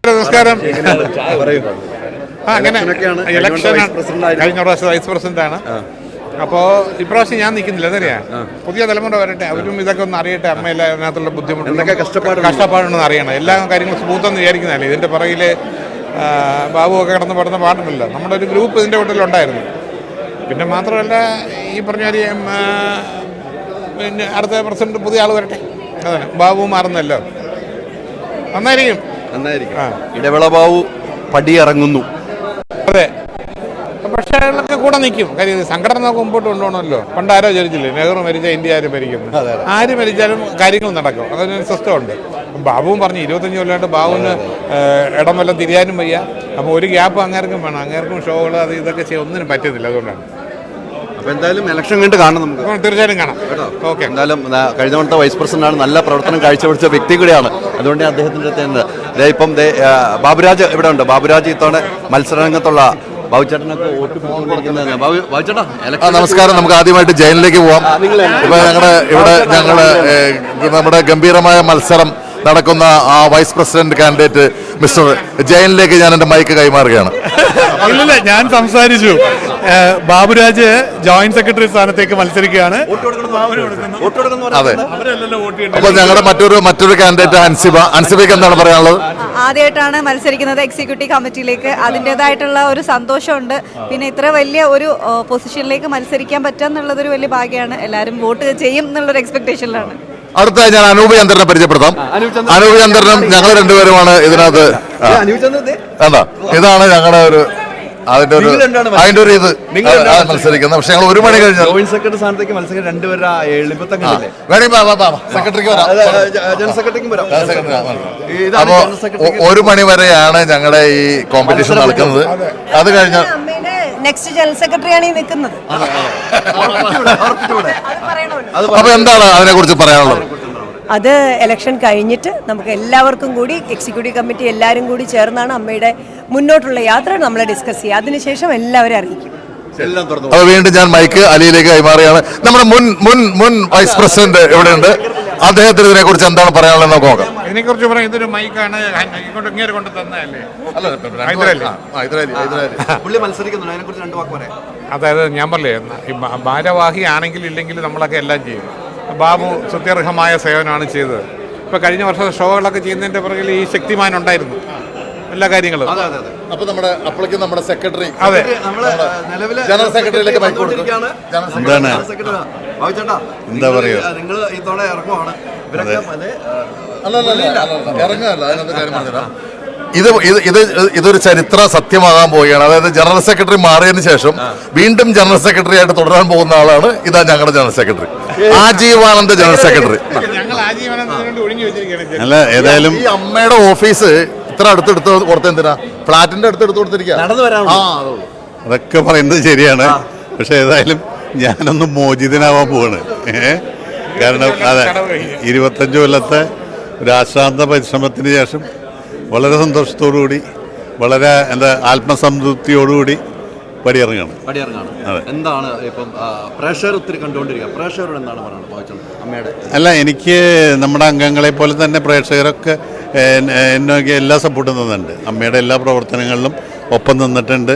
നമസ്കാരം. അങ്ങനെ ഇലക്ഷൻ കഴിഞ്ഞ പ്രാവശ്യം വൈസ് പ്രസിഡന്റാണ്. അപ്പോൾ ഇപ്രാവശ്യം ഞാൻ നിൽക്കുന്നില്ല. എന്നറിയാം, പുതിയ തലമുറ വരട്ടെ, അവരും ഇതൊക്കെ ഒന്ന് അറിയട്ടെ. അമ്മയില്ല അതിനകത്തുള്ള ബുദ്ധിമുട്ട് കഷ്ടപ്പാടുണ്ടെന്ന് അറിയണം. എല്ലാ കാര്യങ്ങളും സ്മൂത്തെന്ന് വിചാരിക്കുന്നതല്ലേ. ഇതിൻ്റെ പുറകിൽ ബാബുവൊക്കെ കിടന്ന് പാടുന്ന പാടുണ്ടല്ലോ. നമ്മുടെ ഒരു ഗ്രൂപ്പ് ഇതിൻ്റെ വീട്ടിലുണ്ടായിരുന്നു. പിന്നെ മാത്രമല്ല, ഈ പറഞ്ഞ പിന്നെ അടുത്ത പ്രസിഡന്റ് പുതിയ ആൾ വരട്ടെ. അതാണ്, ബാബു മാറുന്നല്ലോ, നന്നായിരിക്കും. ഇടവേള ബാബു പടിയിറങ്ങുന്നു. അതെ, പക്ഷേ അയാളൊക്കെ കൂടെ നിൽക്കും. കാര്യം സംഘടന നമുക്ക് മുമ്പോട്ട് കൊണ്ടുപോകണമല്ലോ. പണ്ട് ആരോ ചോദിച്ചില്ലേ, നെഹ്റു മരിച്ചാൽ ഇന്ത്യ ആരും ഭരിക്കുന്നു. ആര് മരിച്ചാലും കാര്യങ്ങൾ നടക്കും. അതിനൊരു സിസ്റ്റം ഉണ്ട്. ബാബുവും പറഞ്ഞു 25 കൊല്ലമായിട്ട് ബാബുവിന് ഇടം വല്ലതും തിരിയാനും വയ്യ. അപ്പോൾ ഒരു ഗ്യാപ്പ് അങ്ങേർക്കും വേണം. അങ്ങേർക്കും ഷോകൾ അത് ഇതൊക്കെ ചെയ്യാൻ ഒന്നിനും പറ്റുന്നില്ല. അതുകൊണ്ടാണ്. അപ്പോൾ എന്തായാലും ഇലക്ഷൻ കണ്ട് കാണാം നമുക്ക്. തീർച്ചയായിട്ടും കാണാം. ഓക്കെ. എന്തായാലും കഴിഞ്ഞ തവണത്തെ വൈസ് പ്രസിഡന്റാണ്, നല്ല പ്രവർത്തനം കാഴ്ചവെച്ച വ്യക്തി കൂടിയാണ്. അതുകൊണ്ട് അദ്ദേഹത്തിൻ്റെ അടുത്ത് ഇപ്പം ബാബുരാജ് ഇവിടെ ഉണ്ട്. ബാബുരാജ് ഇത്തവണ മത്സരരംഗത്തുള്ള ബാബുചേട്ടനൊക്കെ വോട്ട് ബാബുചേട്ടാ. നമസ്കാരം. നമുക്ക് ആദ്യമായിട്ട് ജയിലിലേക്ക് പോവാം. ഇപ്പൊ നമ്മുടെ ഗംഭീരമായ മത്സരം നടക്കുന്ന ആ വൈസ് പ്രസിഡന്റ് കാൻഡിഡേറ്റ് മിസ്റ്റർ ജയനിലേക്ക് ഞാൻ എന്റെ മൈക്ക് കൈമാറുകയാണ്. ഇല്ല, ഞാൻ സംസാരിച്ചു. ബാബുരാജ് ജോയിന്റ് സെക്രട്ടറി സ്ഥാനത്തേക്ക് മത്സരിക്കുകയാണ്. അതെ, അപ്പോൾ ഞങ്ങളുടെ മറ്റൊരു കാൻഡിഡേറ്റ് അൻസിബയ്ക്ക് എന്താണ് പറയാനുള്ളത്? ആദ്യമായിട്ടാണ് മത്സരിക്കുന്നത് എക്സിക്യൂട്ടീവ് കമ്മിറ്റിയിലേക്ക്. അതിൻ്റെതായിട്ടുള്ള ഒരു സന്തോഷമുണ്ട്. പിന്നെ ഇത്ര വലിയ ഒരു പൊസിഷനിലേക്ക് മത്സരിക്കാൻ പറ്റുക എന്നുള്ളതൊരു വലിയ ഭാഗ്യമാണ്. എല്ലാവരും വോട്ട് ചെയ്യും എന്നുള്ളൊരു എക്സ്പെക്ടേഷനിലാണ്. അടുത്തായി ഞാൻ അനൂപ് ചന്ദ്രനെ പരിചയപ്പെടുത്താം. അനൂപ് ചന്ദ്രനും ഞങ്ങൾ രണ്ടുപേരുമാണ് ഇതിനകത്ത്. എന്താ, ഇതാണ് ഞങ്ങളുടെ ഒരു അതിന്റെ ഒരു ഇത് മത്സരിക്കുന്നത്. പക്ഷെ ഞങ്ങൾ 1 മണി കഴിഞ്ഞാൽ ജോയിന്റ് സെക്രട്ടറി സ്ഥാനത്തേക്ക് മത്സരിക്കാൻ രണ്ടുപേരും സെക്രട്ടറിക്ക് ജനറൽ സെക്രട്ടറിക്കും വരാം. അപ്പോ 1 മണി വരെയാണ് ഞങ്ങളുടെ ഈ കോമ്പറ്റീഷൻ നടക്കുന്നത്. അത് കഴിഞ്ഞാൽ നെക്സ്റ്റ് ജനറൽ സെക്രട്ടറിയാണ് ഈ നിൽക്കുന്നത്. അപ്പൊ എന്താണ് അതിനെ കുറിച്ച് പറയാനുള്ളത്? അത് ഇലക്ഷൻ കഴിഞ്ഞിട്ട് നമുക്ക് എല്ലാവർക്കും കൂടി എക്സിക്യൂട്ടീവ് കമ്മിറ്റി എല്ലാവരും കൂടി ചേർന്നാണ് അമ്മയുടെ മുന്നോട്ടുള്ള യാത്ര നമ്മൾ ഡിസ്കസ് ചെയ്യുക. അതിനുശേഷം എല്ലാവരും അറിയിക്കും. അപ്പൊ വീണ്ടും ഞാൻ മൈക്ക് അലിയിലേക്ക് കൈമാറുകയാണ്. നമ്മുടെ മുൻ വൈസ് പ്രസിഡന്റ് എവിടെയുണ്ട്? അദ്ദേഹത്തിന് ഇതിനെ കുറിച്ച് എന്താണ് പറയാനുള്ളത് നമുക്ക് നോക്കാം. ഇതിനെക്കുറിച്ച് പറയാം. ഇതൊരു മൈക്കാണ്, ഇങ്ങോട്ട് കൊണ്ട് തന്നതല്ലേ. അതായത് ഞാൻ പറഞ്ഞേ, ഭാരവാഹി ആണെങ്കിൽ ഇല്ലെങ്കിൽ നമ്മളൊക്കെ എല്ലാം ചെയ്യും. ബാബു സുത്യർഹമായ സേവനമാണ് ചെയ്തത്. ഇപ്പൊ കഴിഞ്ഞ വർഷത്തെ ഷോകളൊക്കെ ചെയ്യുന്നതിന്റെ പുറകിൽ ഈ ശക്തിമാൻ ഉണ്ടായിരുന്നു, എല്ലാ കാര്യങ്ങളും. അപ്പൊ നമ്മുടെ സെക്രട്ടറി, അതെ, ജനറൽ സെക്രട്ടറിയിലേക്ക് എന്താ പറയുക, ഇതൊരു ചരിത്ര സത്യമാകാൻ പോവുകയാണ്. അതായത് ജനറൽ സെക്രട്ടറി മാറിയതിനു ശേഷം വീണ്ടും ജനറൽ സെക്രട്ടറി ആയിട്ട് തുടരാൻ പോകുന്ന ആളാണ് ഇതാ ഞങ്ങളുടെ ജനറൽ സെക്രട്ടറി, ആജീവാനന്ദ ജനറൽ സെക്രട്ടറി. അല്ല, ഏതായാലും ഈ അമ്മയുടെ ഓഫീസ് ഇത്ര അടുത്തെടുത്ത് കൊടുത്ത എന്തിനാ? ഫ്ലാറ്റിന്റെ അടുത്തെടുത്ത് കൊടുത്തിരിക്കുക. അതൊക്കെ പറയുന്നത് ശരിയാണ്. പക്ഷെ ഏതായാലും ഞാനൊന്ന് മോചിതനാവാൻ പോവാണ്. കാരണം അതെ, 25 കൊല്ലത്തെ രാഷ്ട്രാന്ത പരിശ്രമത്തിന് ശേഷം വളരെ സന്തോഷത്തോടുകൂടി, വളരെ ആത്മസംതൃപ്തിയോടുകൂടി പടിയിറങ്ങാണ്. എന്താണ് ഇപ്പം പ്രഷർ ഒത്തിരി കണ്ടുകൊണ്ടിരിക്കുക, പ്രേക്ഷകരോട് എന്താണ് പറയുന്നത് അമ്മയുടെ? അല്ല, എനിക്ക് നമ്മുടെ അംഗങ്ങളെ പോലെ തന്നെ പ്രേക്ഷകരൊക്കെ എന്നൊക്കെ എല്ലാ സപ്പോർട്ടും തന്നിട്ടുണ്ട്. അമ്മയുടെ എല്ലാ പ്രവർത്തനങ്ങളിലും ഒപ്പം നിന്നിട്ടുണ്ട്.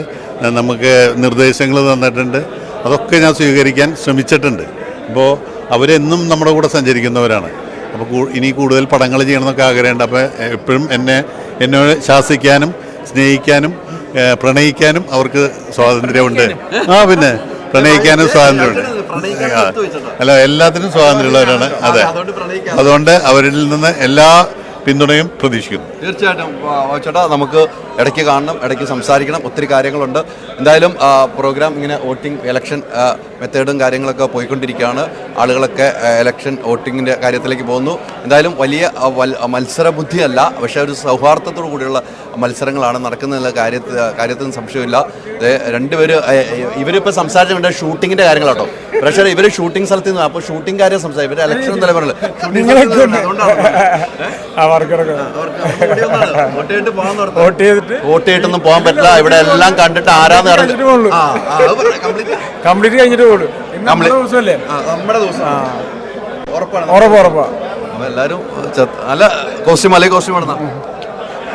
നമുക്ക് നിർദ്ദേശങ്ങൾ തന്നിട്ടുണ്ട്. അതൊക്കെ ഞാൻ സ്വീകരിക്കാൻ ശ്രമിച്ചിട്ടുണ്ട്. അപ്പോൾ അവരെന്നും നമ്മുടെ കൂടെ സഞ്ചരിക്കുന്നവരാണ്. അപ്പോൾ ഇനി കൂടുതൽ പടങ്ങൾ ചെയ്യണമെന്നൊക്കെ ആഗ്രഹമുണ്ട്. അപ്പോൾ എപ്പോഴും എന്നോട് ശാസിക്കാനും സ്നേഹിക്കാനും പ്രണയിക്കാനും അവർക്ക് സ്വാതന്ത്ര്യമുണ്ട്. പിന്നെ പ്രണയിക്കാനും സ്വാതന്ത്ര്യമുണ്ട്. അല്ല, എല്ലാത്തിനും സ്വാതന്ത്ര്യമുള്ളവരാണ്. അതെ, അതുകൊണ്ട് അവരിൽ നിന്ന് എല്ലാ പിന്തുണയും പ്രതീക്ഷിക്കുന്നു. തീർച്ചയായിട്ടും ചേട്ടാ, നമുക്ക് ഇടയ്ക്ക് കാണണം, ഇടയ്ക്ക് സംസാരിക്കണം. ഒത്തിരി കാര്യങ്ങളുണ്ട്. എന്തായാലും പ്രോഗ്രാം ഇങ്ങനെ വോട്ടിംഗ് ഇലക്ഷൻ മെത്തേഡും കാര്യങ്ങളൊക്കെ പോയിക്കൊണ്ടിരിക്കുകയാണ്. ആളുകളൊക്കെ ഇലക്ഷൻ വോട്ടിങ്ങിൻ്റെ കാര്യത്തിലേക്ക് പോകുന്നു. എന്തായാലും വലിയ മത്സരബുദ്ധിയല്ല, പക്ഷേ ഒരു സൗഹാർദ്ദത്തോടു കൂടിയുള്ള മത്സരങ്ങളാണ് നടക്കുന്നതിനുള്ള കാര്യത്തിനും സംശയമില്ല. ഇവരിപ്പോൾ സംസാരിച്ച വേണ്ട ഷൂട്ടിങ്ങിൻ്റെ കാര്യങ്ങളാട്ടോ. പക്ഷേ ഇവർ ഷൂട്ടിംഗ് സ്ഥലത്ത് നിന്ന്, അപ്പോൾ ഷൂട്ടിംഗ് കാര്യം സംസാരിക്കും. ഇവർ ഇലക്ഷൻ തലമുറ വോട്ട് ചെയ്തിട്ടൊന്നും പോകാൻ പറ്റില്ല. ഇവിടെ എല്ലാം കണ്ടിട്ട് ആരാന്ന് കംപ്ലീറ്റ് കഴിഞ്ഞിട്ട് പോകും. നമ്മുടെ ദിവസം ഉറപ്പാണ്. എല്ലാവരും നല്ല കോസ്റ്റ്യൂം, അല്ലെങ്കിൽ കോസ്റ്റ്യൂം ഇടുന്ന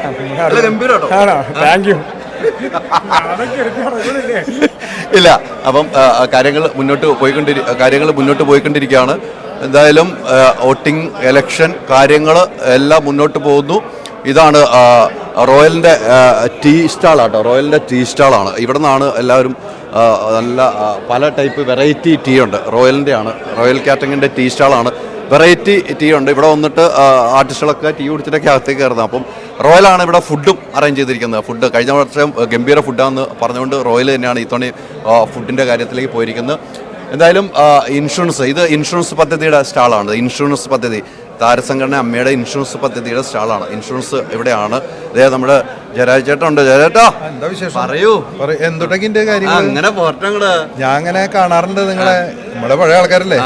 നല്ല ഗംഭീരം ആണോ? Thank you. ഇല്ല, അപ്പം കാര്യങ്ങൾ മുന്നോട്ട് പോയിക്കൊണ്ടിരിക്കുകയാണ്. എന്തായാലും വോട്ടിംഗ്, ഇലക്ഷൻ കാര്യങ്ങൾ എല്ലാം മുന്നോട്ട് പോകുന്നു. ഇതാണ് റോയലിൻ്റെ ടീ സ്റ്റാളാട്ടോ, റോയലിൻ്റെ ടീ സ്റ്റാളാണ്. ഇവിടെ നിന്നാണ് എല്ലാവരും നല്ല പല ടൈപ്പ് വെറൈറ്റി ടീ ഉണ്ട്. റോയലിൻ്റെ ആണ്, റോയൽ കാറ്ററിങ്ങിൻ്റെ ടീ സ്റ്റാളാണ്. വെറൈറ്റി ടീ ഉണ്ട്. ഇവിടെ വന്നിട്ട് ആർട്ടിസ്റ്റുകളൊക്കെ ടീ കുടിച്ചിട്ടൊക്കെ അകത്തേക്ക് കയറുന്നത്. അപ്പം റോയലാണ് ഇവിടെ ഫുഡും അറേഞ്ച് ചെയ്തിരിക്കുന്നത്. ഫുഡ് കഴിഞ്ഞ വർഷം ഗംഭീര ഫുഡാണെന്ന് പറഞ്ഞുകൊണ്ട് റോയൽ തന്നെയാണ് ഇത്തവണ ഫുഡിൻ്റെ കാര്യത്തിലേക്ക് പോയിരിക്കുന്നത്. എന്തായാലും ഇത് ഇൻഷുറൻസ് പദ്ധതിയുടെ സ്റ്റാളാണ്. ഇൻഷുറൻസ് പദ്ധതി, താരസംഘടന അമ്മയുടെ ഇൻഷുറൻസ് പദ്ധതിയുടെ സ്റ്റാളാണ്. ഇൻഷുറൻസ് ഇവിടെയാണ്. അതെ, നമ്മുടെ ജയരാജ് ചേട്ടൻ ഉണ്ട്. ജയരാജേട്ടാ, എന്താ വിശേഷം? പറയൂ. എന്തൊക്കെ കാര്യങ്ങൾ? അങ്ങനെ പോർട്ടങ്ങള് ഞാൻ അങ്ങനെ കാണാറുണ്ട് നിങ്ങളെ, നമ്മുടെ പഴയ ആൾക്കാരല്ലേ.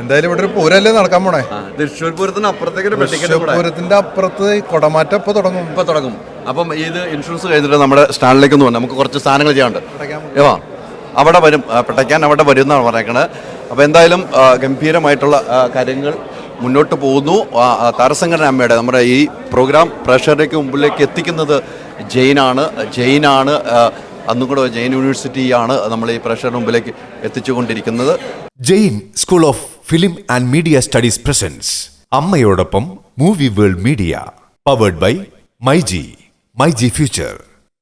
എന്തായാലും ഇവിടെ ഒരു പൂരല്ലേ നടക്കാൻ പോണേ. തൃശ്ശൂർ പൂരത്തിന് അപ്പുറത്തേക്ക് പൂരത്തിന്റെ അപ്പുറത്ത് കൊടമാറ്റം ഇപ്പൊ തുടങ്ങും. അപ്പം ഇത് ഇൻഷുറൻസ് കഴിഞ്ഞിട്ട് നമ്മുടെ സ്റ്റാൻഡിലേക്ക് ഒന്ന് വന്നു. നമുക്ക് കുറച്ച് സാധനങ്ങൾ ചെയ്യാനുണ്ട്. അവിടെ വരും, പെട്ടയ്ക്കാൻ അവിടെ വരും എന്നാണ് പറഞ്ഞേക്കണത്. അപ്പോൾ എന്തായാലും ഗംഭീരമായിട്ടുള്ള കാര്യങ്ങൾ മുന്നോട്ട് പോകുന്നു. താരസംഘടന അമ്മയുടെ നമ്മുടെ ഈ പ്രോഗ്രാം പ്രേക്ഷകരുടെ മുമ്പിലേക്ക് എത്തിക്കുന്നത് ജെയിനാണ്. അന്നും കൂടെ ജെയിൻ യൂണിവേഴ്സിറ്റിയാണ് നമ്മൾ ഈ പ്രേക്ഷകരുടെ മുമ്പിലേക്ക് എത്തിച്ചുകൊണ്ടിരിക്കുന്നത്. Jain school of film and media studies presents അമ്മയോടൊപ്പം movie world media, powered by myG future,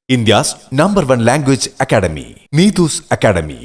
India's #1 language academy, Neethu's academy.